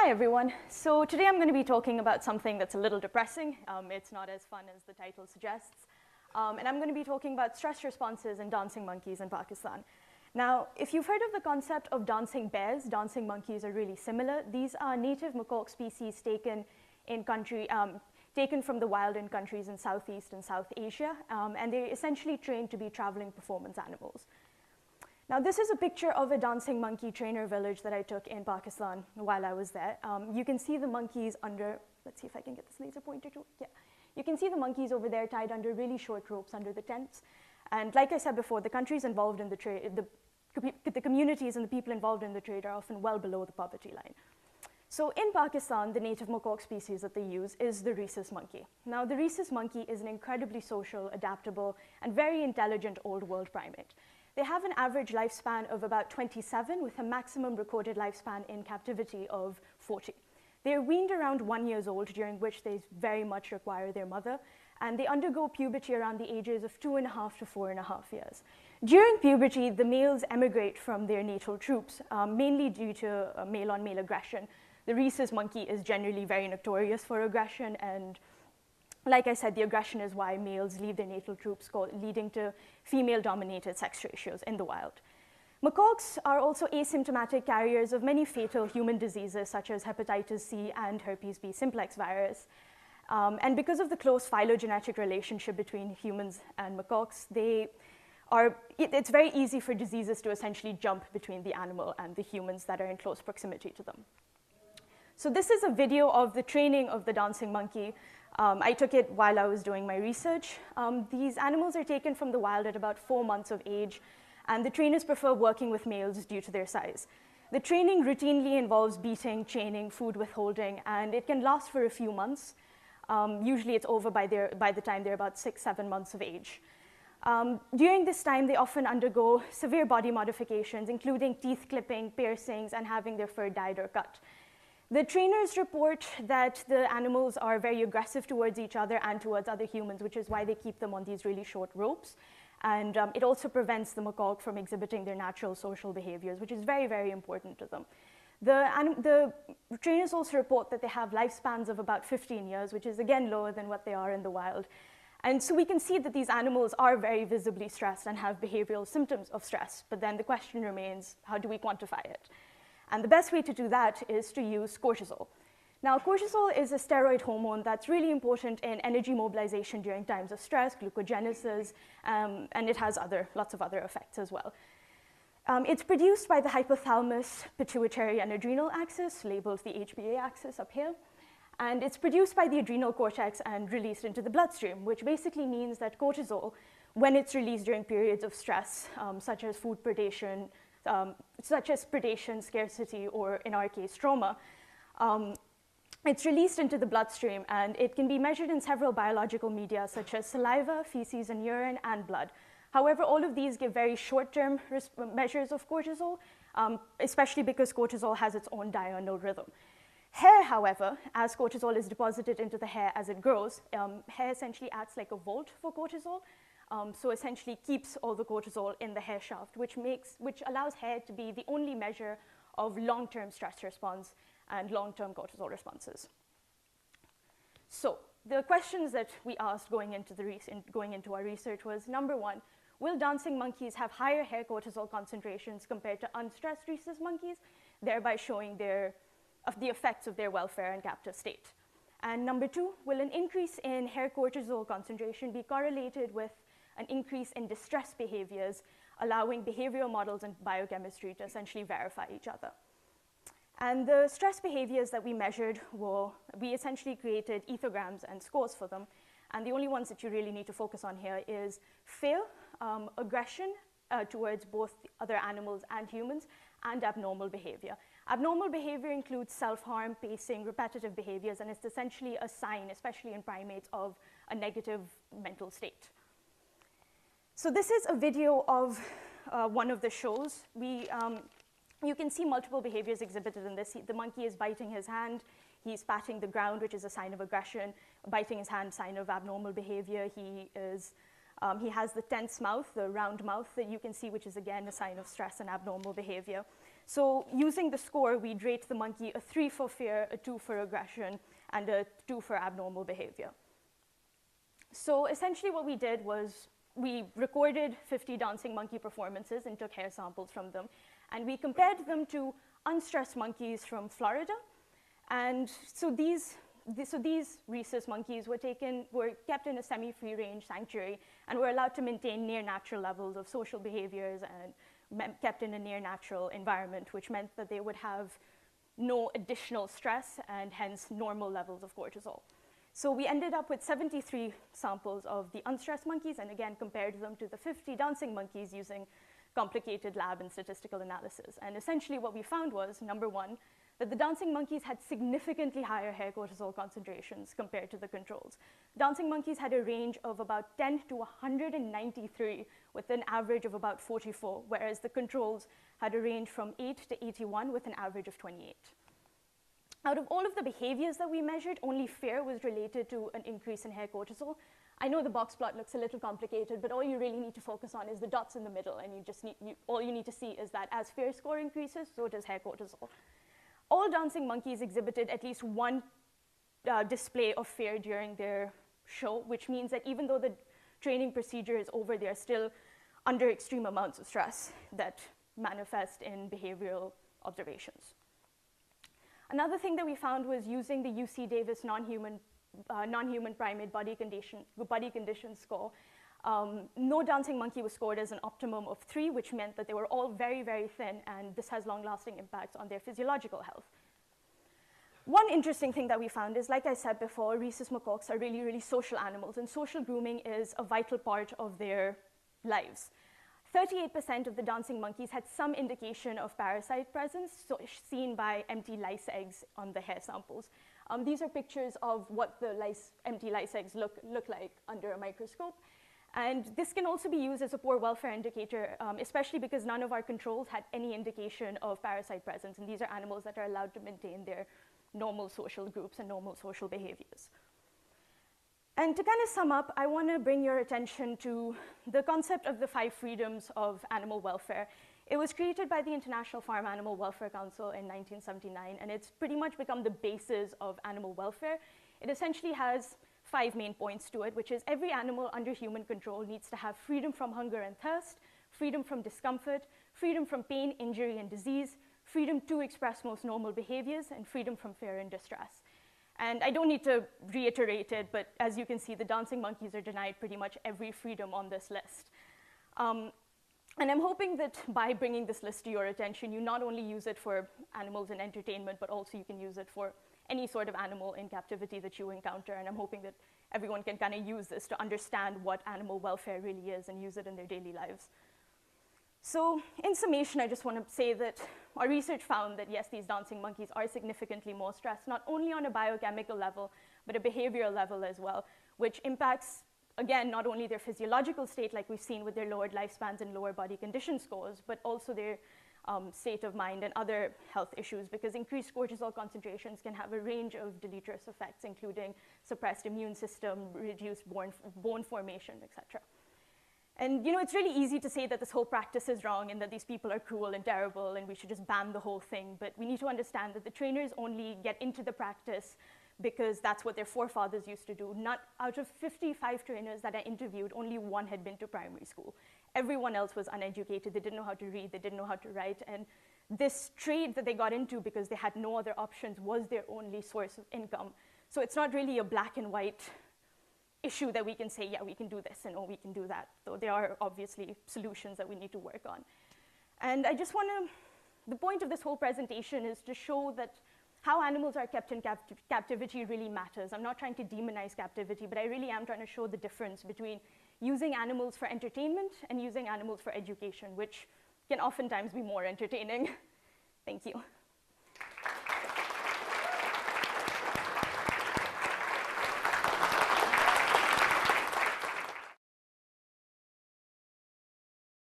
Hi everyone. So today I'm going to be talking about something that's a little depressing. It's not as fun as the title suggests. And I'm going to be talking about stress responses in dancing monkeys in Pakistan. Now, if you've heard of the concept of dancing bears, dancing monkeys are really similar. These are native macaque species taken from the wild in countries in Southeast and South Asia, and they're essentially trained to be traveling performance animals. Now, this is a picture of a dancing monkey trainer village that I took in Pakistan while I was there. You can see the monkeys under, let's see if I can get this laser pointer to, yeah. You can see the monkeys over there tied under really short ropes under the tents. And like I said before, the countries involved in the trade, the communities and the people involved in the trade are often well below the poverty line. So in Pakistan, the native macaque species that they use is the rhesus monkey. Now, the rhesus monkey is an incredibly social, adaptable, and very intelligent old world primate. They have an average lifespan of about 27, with a maximum recorded lifespan in captivity of 40. They're weaned around 1 year old, during which they very much require their mother, and they undergo puberty around the ages of 2.5 to 4.5 years. During puberty, the males emigrate from their natal troops, mainly due to male-on-male aggression. The rhesus monkey is generally very notorious for aggression, and like I said, the aggression is why males leave their natal troops, leading to female-dominated sex ratios in the wild. Macaques are also asymptomatic carriers of many fatal human diseases, such as hepatitis C and herpes B simplex virus. And because of the close phylogenetic relationship between humans and macaques, it's very easy for diseases to essentially jump between the animal and the humans that are in close proximity to them. So this is a video of the training of the dancing monkey. I took it while I was doing my research. These animals are taken from the wild at about 4 months of age, and the trainers prefer working with males due to their size. The training routinely involves beating, chaining, food withholding, and it can last for a few months. Usually it's over by the time they're about 6-7 months of age. During this time, they often undergo severe body modifications, including teeth clipping, piercings, and having their fur dyed or cut. The trainers report that the animals are very aggressive towards each other and towards other humans, which is why they keep them on these really short ropes. And it also prevents the macaque from exhibiting their natural social behaviors, which is very, very important to them. The trainers also report that they have lifespans of about 15 years, which is again lower than what they are in the wild. And so we can see that these animals are very visibly stressed and have behavioral symptoms of stress. But then the question remains, how do we quantify it? And the best way to do that is to use cortisol. Now, cortisol is a steroid hormone that's really important in energy mobilization during times of stress, glucogenesis, and it has lots of other effects as well. It's produced by the hypothalamus, pituitary, and adrenal axis, labeled the HPA axis up here. And it's produced by the adrenal cortex and released into the bloodstream, which basically means that cortisol, when it's released during periods of stress, such as food predation, scarcity, or in our case, trauma, it's released into the bloodstream, and it can be measured in several biological media, such as saliva, feces and urine, and blood. However, all of these give very short-term measures of cortisol, especially because cortisol has its own diurnal rhythm. Hair, however, as cortisol is deposited into the hair as it grows, hair essentially acts like a vault for cortisol. So essentially keeps all the cortisol in the hair shaft, which allows hair to be the only measure of long-term stress response and long-term cortisol responses. So the questions that we asked going into our research was, number one, will dancing monkeys have higher hair cortisol concentrations compared to unstressed rhesus monkeys, thereby showing the effects of their welfare and captive state? And number two, will an increase in hair cortisol concentration be correlated with an increase in distress behaviors, allowing behavioral models and biochemistry to essentially verify each other? And the stress behaviors that we measured we essentially created ethograms and scores for them. And the only ones that you really need to focus on here is fear, aggression towards both other animals and humans, and abnormal behavior. Abnormal behavior includes self-harm, pacing, repetitive behaviors, and it's essentially a sign, especially in primates, of a negative mental state. So this is a video of one of the shows. You can see multiple behaviors exhibited in this. The monkey is biting his hand. He's patting the ground, which is a sign of aggression. Biting his hand, sign of abnormal behavior. He is He has the tense mouth, the round mouth that you can see, which is again a sign of stress and abnormal behavior. So using the score, we'd rate the monkey a 3 for fear, a 2 for aggression, and a 2 for abnormal behavior. So essentially what we did was we recorded 50 dancing monkey performances and took hair samples from them. And we compared them to unstressed monkeys from Florida. And so these rhesus monkeys were kept in a semi-free range sanctuary and were allowed to maintain near natural levels of social behaviors and kept in a near natural environment, which meant that they would have no additional stress and hence normal levels of cortisol. So we ended up with 73 samples of the unstressed monkeys and again compared them to the 50 dancing monkeys using complicated lab and statistical analysis. And essentially what we found was, number one, that the dancing monkeys had significantly higher hair cortisol concentrations compared to the controls. Dancing monkeys had a range of about 10 to 193 with an average of about 44, whereas the controls had a range from 8 to 81 with an average of 28. Out of all of the behaviors that we measured, only fear was related to an increase in hair cortisol. I know the box plot looks a little complicated, but all you really need to focus on is the dots in the middle, and all you need to see is that as fear score increases, so does hair cortisol. All dancing monkeys exhibited at least one display of fear during their show, which means that even though the training procedure is over, they're still under extreme amounts of stress that manifest in behavioral observations. Another thing that we found was using the UC Davis non-human primate body condition score. No dancing monkey was scored as an optimum of 3, which meant that they were all very, very thin, and this has long-lasting impacts on their physiological health. One interesting thing that we found is, like I said before, rhesus macaques are really, really social animals, and social grooming is a vital part of their lives. 38% of the dancing monkeys had some indication of parasite presence, so seen by empty lice eggs on the hair samples. These are pictures of what the empty lice eggs look like under a microscope. And this can also be used as a poor welfare indicator, especially because none of our controls had any indication of parasite presence. And these are animals that are allowed to maintain their normal social groups and normal social behaviors. And to kind of sum up, I want to bring your attention to the concept of the 5 freedoms of animal welfare. It was created by the International Farm Animal Welfare Council in 1979, and it's pretty much become the basis of animal welfare. It essentially has 5 main points to it, which is every animal under human control needs to have freedom from hunger and thirst, freedom from discomfort, freedom from pain, injury, and disease, freedom to express most normal behaviors, and freedom from fear and distress. And I don't need to reiterate it, but as you can see, the dancing monkeys are denied pretty much every freedom on this list. And I'm hoping that by bringing this list to your attention, you not only use it for animals in entertainment, but also you can use it for any sort of animal in captivity that you encounter. And I'm hoping that everyone can kind of use this to understand what animal welfare really is and use it in their daily lives. So in summation, I just want to say that our research found that, yes, these dancing monkeys are significantly more stressed, not only on a biochemical level, but a behavioral level as well, which impacts, again, not only their physiological state, like we've seen with their lowered lifespans and lower body condition scores, but also their state of mind and other health issues, because increased cortisol concentrations can have a range of deleterious effects, including suppressed immune system, reduced bone formation, etc. And it's really easy to say that this whole practice is wrong and that these people are cruel and terrible and we should just ban the whole thing. But we need to understand that the trainers only get into the practice because that's what their forefathers used to do. Not out of 55 trainers that I interviewed, only 1 had been to primary school. Everyone else was uneducated. They didn't know how to read. They didn't know how to write. And this trade that they got into because they had no other options was their only source of income. So it's not really a black and white issue that we can say, yeah, we can do this and oh, we can do that. Though there are obviously solutions that we need to work on. And I just want to, the point of this whole presentation is to show that how animals are kept in captivity really matters. I'm not trying to demonize captivity, but I really am trying to show the difference between using animals for entertainment and using animals for education, which can oftentimes be more entertaining. Thank you.